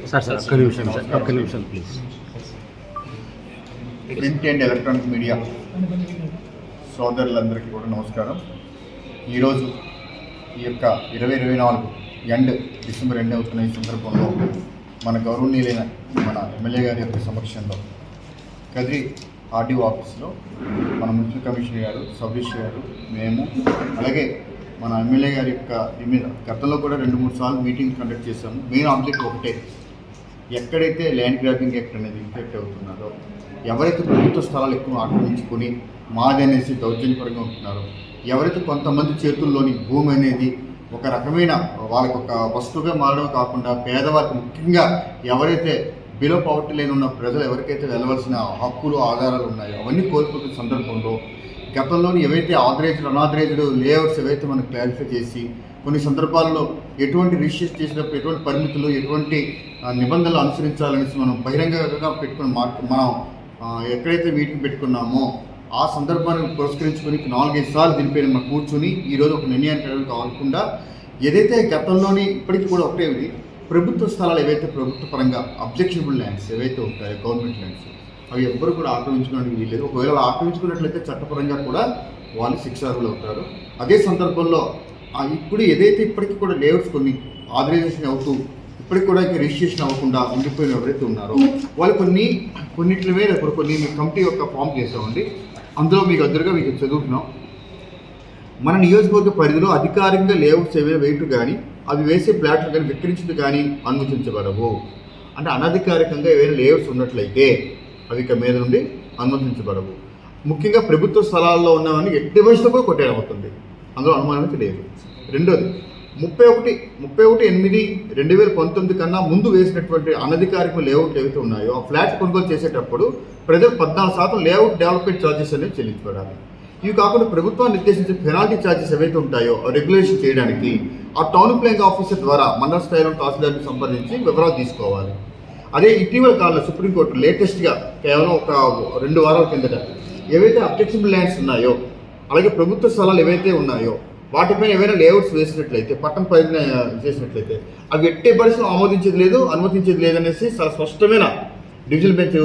Please. Print and electronic media సోదరులందరికీ కూడా నమస్కారం. ఈరోజు ఈ యొక్క 2024 డిసెంబర్ ఎండ్ అవుతున్న ఈ సందర్భంలో మన గౌరవనీయులైన మన ఎమ్మెల్యే గారి యొక్క సమక్షంలో కదిరి ఆర్డీఓ ఆఫీస్లో మన మున్సిపల్ కమిషనర్ గారు, సబ్ రిజిస్టర్ గారు, మేము, అలాగే మన ఎమ్మెల్యే గారి యొక్క మీద గతంలో కూడా 2-3 సార్లు మీటింగ్ కండక్ట్ చేశాము. మెయిన్ ఆబ్జెక్ట్ ఒకటే, ఎక్కడైతే ల్యాండ్ గ్రాబింగ్ యాక్ట్ అనేది ఇంపాక్ట్ అవుతున్నారో, ఎవరైతే ప్రభుత్వ స్థలాలు ఎక్కువ ఆక్రమించుకొని మాది అనేసి దౌర్జన్యపరంగా ఉంటున్నారో, ఎవరైతే కొంతమంది చేతుల్లోని భూమి అనేది ఒక రకమైన వాళ్ళకి ఒక వస్తువుగా మారడం కాకుండా పేదవారికి, ముఖ్యంగా ఎవరైతే బిలో పవర్టీ లైన్ ఉన్న ప్రజలు ఎవరికైతే వెళ్ళవలసిన హక్కులు, ఆధారాలు ఉన్నాయో అవన్నీ కోల్పోతున్న సందర్భంలో గతంలోని ఏవైతే ఆథరైజ్డ్, అనాథరైజ్డ్ లేఅవుట్స్ ఏవైతే మనం క్లారిఫై చేసి కొన్ని సందర్భాల్లో ఎటువంటి రిజిస్ట్రేషన్ చేసినప్పుడు ఎటువంటి పరిమితులు, ఎటువంటి నిబంధనలు అనుసరించాలనేసి మనం బహిరంగంగా పెట్టుకున్న మనం ఎక్కడైతే మీటింగ్ పెట్టుకున్నామో ఆ సందర్భాన్ని పురస్కరించుకొని 4-5 సార్లు దీనిపైన మనం కూర్చొని ఈరోజు ఒక నిర్ణయానికి కాకుండా ఏదైతే గతంలోని ఇప్పటికీ కూడా ఒకటే ఉంది, ప్రభుత్వ స్థలాలు ఏవైతే ప్రభుత్వ పరంగా అబ్జెక్షనబుల్ ల్యాండ్స్ ఏవైతే ఉంటాయో గవర్నమెంట్ ల్యాండ్స్ అవి ఎవ్వరు కూడా ఆక్రమించుకోవడానికి వీల్లేదు. ఒకవేళ ఆక్రమించుకున్నట్లయితే చట్టపరంగా కూడా వాళ్ళు శిక్షార్హులు అవుతారు. అదే సందర్భంలో ఇప్పుడు ఏదైతే ఇప్పటికీ కూడా లేఅవుట్స్ కొన్ని ఆథరైజేషన్ అవుతూ ఇప్పటికి కూడా రిజిస్ట్రేషన్ అవ్వకుండా ఉండిపోయిన ఎవరైతే ఉన్నారో వాళ్ళు కొన్నింటి మీద ఇప్పుడు కొన్ని కమిటీ యొక్క ఫామ్ చేసామండి. అందులో మీకు అందరిగా మీకు చదువుతున్నాం. మన నియోజకవర్గ పరిధిలో అధికారికంగా లేఅవుట్స్ ఏవైనా వేయటం కానీ అవి వేసే ప్లాట్లు కానీ విక్రయించడం కానీ అనుమతించబడవు. అంటే అనధికారికంగా ఏవైనా లేఅవుట్స్ ఉన్నట్లయితే అవి ఇక మీద నుండి అనుమతించబడవు. ముఖ్యంగా ప్రభుత్వ స్థలాల్లో ఉన్నవన్నీ ఎట్టి వయసులో కూడా కొట్టేయబడుతుంది, అందులో అనుమానం లేదు. రెండోది 31/8/2019 కన్నా ముందు వేసినటువంటి అనధికారిక లేఅవుట్లు ఏవైతే ఉన్నాయో ఆ ఫ్లాట్ కొనుగోలు చేసేటప్పుడు ప్రజలు 14% లేఅవుట్ డెవలప్మెంట్ ఛార్జెస్ అనేవి చెల్లించబడాలి. ఇవి కాకుండా ప్రభుత్వాన్ని నిర్దేశించే పెనాల్టీ ఛార్జెస్ ఏవైతే ఉంటాయో రెగ్యులేషన్ చేయడానికి ఆ టౌన్ ప్లానింగ్ ఆఫీసర్ ద్వారా మండల స్థాయిలో తహసీల్దార్ని సంప్రదించి వివరాలు తీసుకోవాలి. అదే ఇటీవల కాలంలో సుప్రీంకోర్టు లేటెస్ట్గా కేవలం ఒక 2 వారాల కిందట ఏవైతే అబ్జెక్షనబుల్ ల్యాండ్స్ ఉన్నాయో, అలాగే ప్రభుత్వ స్థలాలు ఏవైతే ఉన్నాయో వాటిపైన ఏవైనా లేఅవుట్స్ వేసినట్లయితే, పట్టణ పరిధిని చేసినట్లయితే అవి ఎట్టే పరిస్థితులు ఆమోదించేది లేదు, అనుమతించేది లేదనేసి చాలా స్పష్టమైన డివిజన్ బెంచ్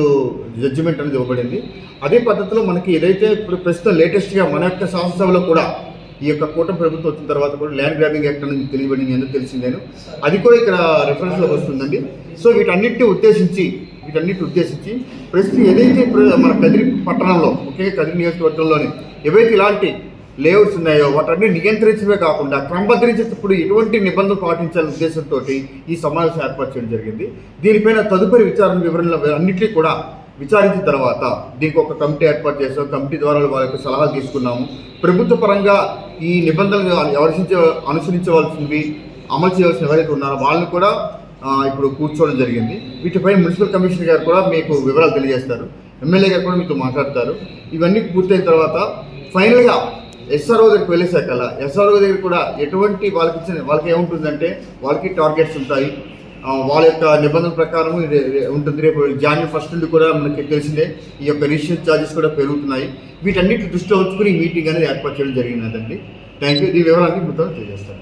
జడ్జిమెంట్ అనేది ఇవ్వబడింది. అదే పద్ధతిలో మనకి ఏదైతే ఇప్పుడు ప్రస్తుతం లేటెస్ట్గా మన యొక్క శాసనసభలో కూడా ఈ యొక్క కూటమి ప్రభుత్వం వచ్చిన తర్వాత కూడా ల్యాండ్ గ్రాబింగ్ యాక్ట్ అనేది తెలియబడింది, ఎందుకు తెలిసిందేను, అది కూడా ఇక్కడ రెఫరెన్స్లో వస్తుందండి. సో వీటన్నిటిని ఉద్దేశించి ప్రస్తుతం ఏదైతే మన కదిరి పట్టణంలో, ముఖ్యంగా కదిరి నియోజకవర్గంలోని ఏవైతే ఇలాంటి లేఅవుట్స్ ఉన్నాయో వాటన్ని నియంత్రించడమే కాకుండా క్రమబద్ధరించేటప్పుడు ఎటువంటి నిబంధనలు పాటించాలనే ఉద్దేశంతో ఈ సమావేశం ఏర్పాటు చేయడం జరిగింది. దీనిపైన తదుపరి వివరణలు అన్నింటినీ కూడా విచారించిన తర్వాత దీనికి ఒక కమిటీ ఏర్పాటు చేసాం. కమిటీ ద్వారా వాళ్ళ యొక్క సలహాలు తీసుకున్నాము. ప్రభుత్వ పరంగా ఈ నిబంధనలు అనుసరించవలసినవి, అమలు చేయవలసిన ఎవరైతే ఉన్నారో వాళ్ళని కూడా ఇప్పుడు కూర్చోవడం జరిగింది. వీటిపై మున్సిపల్ కమిషనర్ గారు కూడా మీకు వివరాలు తెలియజేస్తారు, ఎమ్మెల్యే గారు కూడా మీతో మాట్లాడతారు. ఇవన్నీ పూర్తయిన తర్వాత ఫైనల్గా ఎస్ఆర్ఓ దగ్గరికి వెళ్ళేసాకల్లా ఎస్ఆర్ఓ దగ్గర కూడా ఎటువంటి వాళ్ళకి ఏముంటుందంటే వాళ్ళకి టార్గెట్స్ ఉంటాయి, వాళ్ళ యొక్క నిబంధనల ప్రకారం ఉంటుంది. రేపు January 1 నుండి కూడా మనకి తెలిసిందే ఈ యొక్క రిజిస్ట్రేషన్ ఛార్జెస్ కూడా పెరుగుతున్నాయి. వీటన్నిటి దృష్టిలో ఉంచుకుని ఈ మీటింగ్ అనేది ఏర్పాటు చేయడం జరిగినదండి. Thank you. ఈ వివరాన్ని మీతో తెలియజేస్తాను.